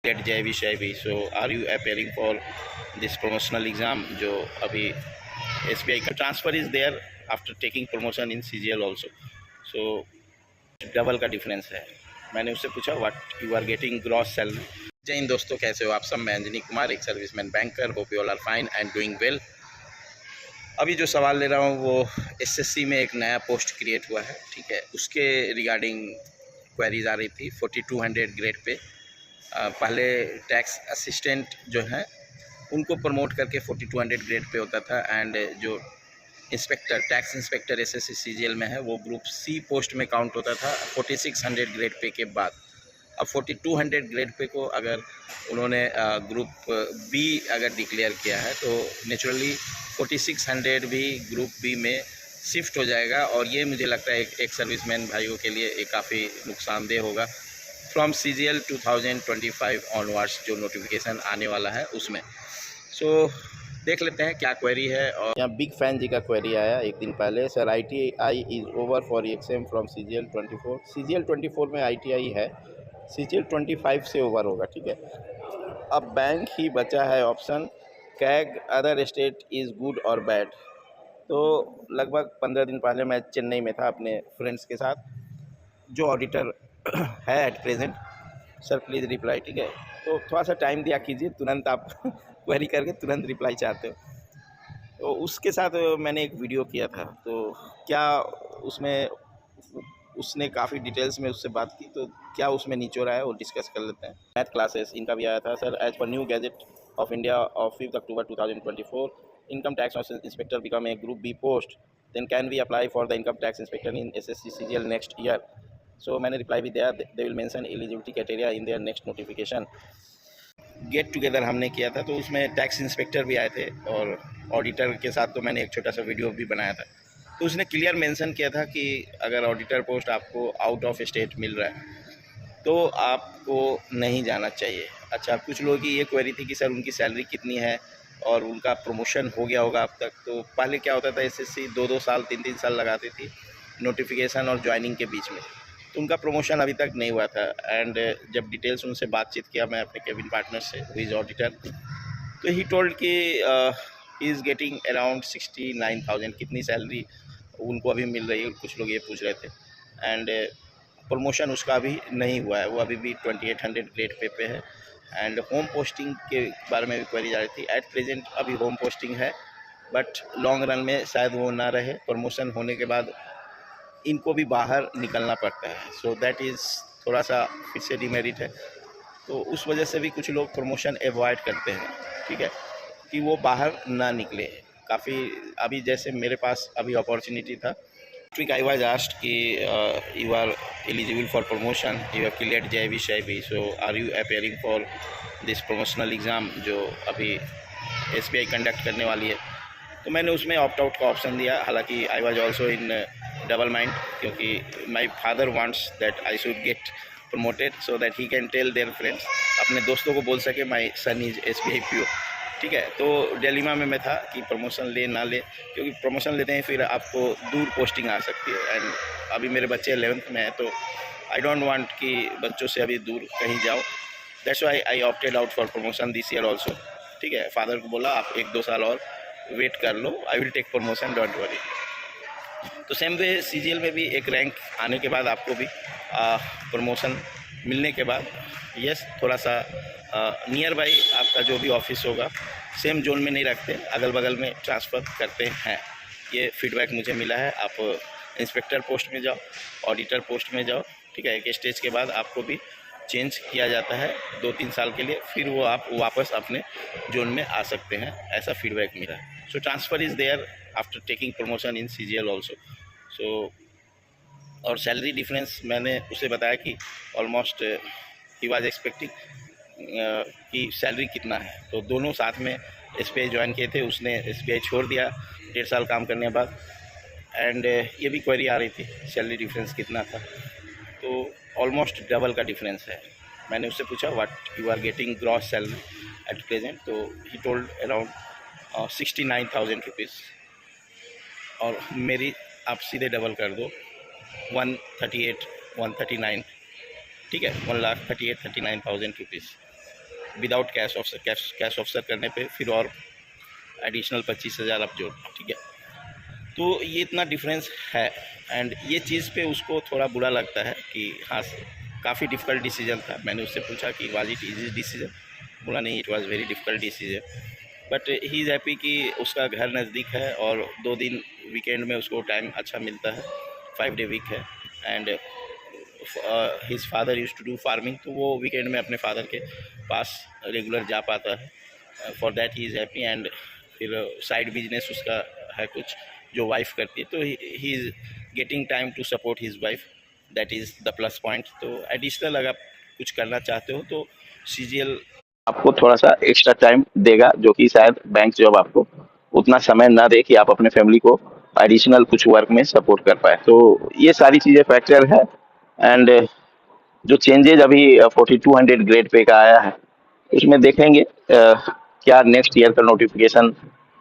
Get JIB SHIB. So are you appearing for this promotional exam? जो अभी SBI का transfer is there after taking promotion in CGL also. So double का difference है। मैंने उससे पूछा what you are getting gross salary. जय हिंद दोस्तों, कैसे हो आप सब? मैं अंजनी कुमार, एक serviceman banker. Hope you all are fine and doing well. अभी जो सवाल ले रहा हूँ वो एसएससी में एक नया पोस्ट क्रिएट हुआ है, ठीक है, उसके रिगार्डिंग क्वेरीज आ रही थी 4200 ग्रेड पे। पहले टैक्स असिस्टेंट जो है उनको प्रमोट करके 4200 ग्रेड पे होता था, एंड जो inspector, tax inspector SSC CGL में है वो ग्रुप सी पोस्ट में काउंट होता था 4600 ग्रेड पे के बाद। अब 4200 ग्रेड पे को अगर उन्होंने ग्रुप बी अगर डिक्लेयर किया है तो नेचुरली 4600 भी ग्रुप बी में शिफ्ट हो जाएगा, और ये मुझे लगता है एक सर्विसमैन भाइयों के लिए एक काफ़ी नुकसानदेह होगा। फ्रॉम सीजीएल 2025 ऑनवर्ड्स जो नोटिफिकेशन आने वाला है उसमें। सो देख लेते हैं क्या क्वेरी है। और यहाँ बिग फैन जी का क्वेरी आया एक दिन पहले। Sir ITI is over for exam from CGL 24। CGL 24 में ITI है, CGL 25 से ओवर होगा, ठीक है। अब बैंक ही बचा है option, CAG other state is good और बैड। तो लगभग 15 दिन पहले मैं चेन्नई में था अपने फ्रेंड्स के साथ, जो ऑडिटर है at present. Sir please reply, ठीक है। तो थोड़ा सा टाइम दिया कीजिए, तुरंत आप क्वेरी करके तुरंत रिप्लाई चाहते हो। तो उसके साथ मैंने एक वीडियो किया था, तो क्या उसमें उसने काफ़ी डिटेल्स में उससे बात की, तो क्या उसमें निचोड़ आया वो डिस्कस कर लेते हैं। मैथ क्लासेस इनका भी आया था। सर एज पर new gazette of India of 5 October 2024 income tax inspector become a group B post, then can we apply for the income tax inspector in SSC CGL next year. So मैंने reply भी दिया, they will mention eligibility criteria in their next notification. Get together हमने किया था, तो उसमें tax inspector भी आए थे और ऑडिटर के साथ तो मैंने एक छोटा सा वीडियो भी बनाया था। तो उसने क्लियर मेंशन किया था कि अगर ऑडिटर पोस्ट आपको आउट ऑफ स्टेट मिल रहा है तो आपको नहीं जाना चाहिए। अच्छा, कुछ लोगों की ये क्वेरी थी कि सर उनकी सैलरी कितनी है और उनका प्रमोशन हो गया होगा अब तक। तो पहले क्या होता था, SSC 2-2 साल 3-3 साल लगाती थी नोटिफिकेशन और ज्वाइनिंग के बीच में, तो उनका प्रमोशन अभी तक नहीं हुआ था। एंड जब डिटेल्स उनसे बातचीत किया मैं अपने केबिन पार्टनर से, हु इज़ ऑडिटर, तो ही टोल्ड कि ही इज़ गेटिंग अराउंड 69,000 कितनी सैलरी उनको अभी मिल रही है, कुछ लोग ये पूछ रहे थे। एंड प्रमोशन उसका अभी नहीं हुआ है, वो अभी भी 2800 ग्रेड पे है। एंड होम पोस्टिंग के बारे में भी क्वेरी जा रही थी। एट प्रेजेंट अभी होम पोस्टिंग है, बट लॉन्ग रन में शायद वो ना रहे। प्रमोशन होने के बाद इनको भी बाहर निकलना पड़ता है, सो दैट इज़ थोड़ा सा फिर से डिमेरिट है। तो उस वजह से भी कुछ लोग प्रमोशन अवॉइड करते हैं, ठीक है, कि वो बाहर ना निकले। काफ़ी अभी जैसे मेरे पास अभी अपॉर्चुनिटी था, ट्रिक आई वाज आस्क्ड कि you are eligible for promotion, you have cleared JIB SHIB, so are you appearing for this promotional exam जो अभी SBI कंडक्ट करने वाली है। तो मैंने उसमें ऑप्ट आउट का ऑप्शन दिया। हालांकि I was also in double mind, क्योंकि my father wants that I should get promoted so that he can tell their friends, अपने दोस्तों को बोल सके my son is SBI PO, ठीक है। तो डिलेमा में मैं था कि प्रमोशन ले ना ले, क्योंकि प्रमोशन लेते हैं फिर आपको दूर पोस्टिंग आ सकती है। एंड अभी मेरे बच्चे 11th में हैं, तो आई डोंट वांट कि बच्चों से अभी दूर कहीं जाओ। That's why I opted out for promotion this year also, ठीक है। फादर को बोला आप 1-2 साल और वेट कर लो, I will take promotion, don't worry. तो सेम वे CGL में भी एक रैंक आने के बाद आपको भी प्रमोशन मिलने के बाद यस थोड़ा सा नियर बाई आपका जो भी ऑफिस होगा सेम जोन में नहीं रखते, अगल बगल में ट्रांसफ़र करते हैं। ये फीडबैक मुझे मिला है। आप इंस्पेक्टर पोस्ट में जाओ, ऑडिटर पोस्ट में जाओ, ठीक है, एक स्टेज के बाद आपको भी चेंज किया जाता है 2-3 साल के लिए, फिर वो आप वापस अपने जोन में आ सकते हैं, ऐसा फीडबैक मिला है। So transfer is there after taking promotion in CGL also. So और सैलरी डिफरेंस मैंने उसे बताया कि ऑलमोस्ट ही वाज एक्सपेक्टिंग कि सैलरी कितना है। तो दोनों साथ में SBI ज्वाइन किए थे, उसने SBI छोड़ दिया 1.5 साल काम करने के बाद। एंड ये भी क्वेरी आ रही थी सैलरी डिफरेंस कितना था, तो ऑलमोस्ट डबल का डिफरेंस है। मैंने उससे पूछा what you are getting gross salary at present, तो ही टोल्ड अराउंड 69,000 रुपीज़, और मेरी आप सीधे डबल कर दो 138 139, ठीक है, 1,38,39,000 रुपीज़। विदाउट कैश ऑफर करने पे फिर और एडिशनल 25,000 आप जोड़, ठीक है। तो ये इतना डिफरेंस है एंड ये चीज़ पे उसको थोड़ा बुरा लगता है कि हाँ काफ़ी डिफ़िकल्ट डिसीजन था। मैंने उससे पूछा कि वाज इट ईजी डिसीजन, बोला नहीं it was very difficult decision, but he is happy कि उसका घर नज़दीक है और 2 दिन वीकेंड में उसको टाइम अच्छा मिलता है, 5 डे वीक है and his father use to do farming, तो वो वीकेंड में अपने फादर के पास रेगुलर जा पाता है, for that he is happy. And फिर साइड बिजनेस उसका है कुछ जो वाइफ करती है, तो he is getting time to support his wife, that is the plus point. तो एडिशनल अगर आप कुछ करना चाहते हो तो सीजीएल आपको थोड़ा सा एक्स्ट्रा टाइम देगा, जो कि शायद बैंक जॉब आपको उतना समय ना दे कि आप अपने फैमिली को एडिशनल कुछ वर्क में सपोर्ट कर पाए। तो ये सारी चीज़ें फैक्टर है एंड जो चेंजेज अभी 4200 ग्रेड पे का आया है उसमें देखेंगे क्या नेक्स्ट ईयर का नोटिफिकेशन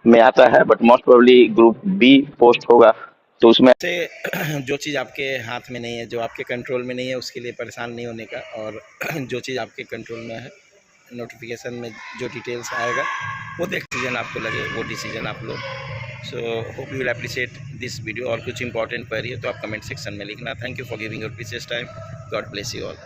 में आता है, but most probably group B post होगा तो उसमें से जो चीज़ आपके हाथ में नहीं है, जो आपके कंट्रोल में नहीं है, उसके लिए परेशान नहीं होने का, और जो चीज़ आपके कंट्रोल में है नोटिफिकेशन में जो डिटेल्स आएगा वो डिसीजन आपको लगे वो डिसीजन आप लो। So hope you will appreciate this video. और कुछ इंपॉर्टेंट क्वेरी है तो आप कमेंट सेक्शन में लिखना। Thank you for giving your precious time. God bless you all.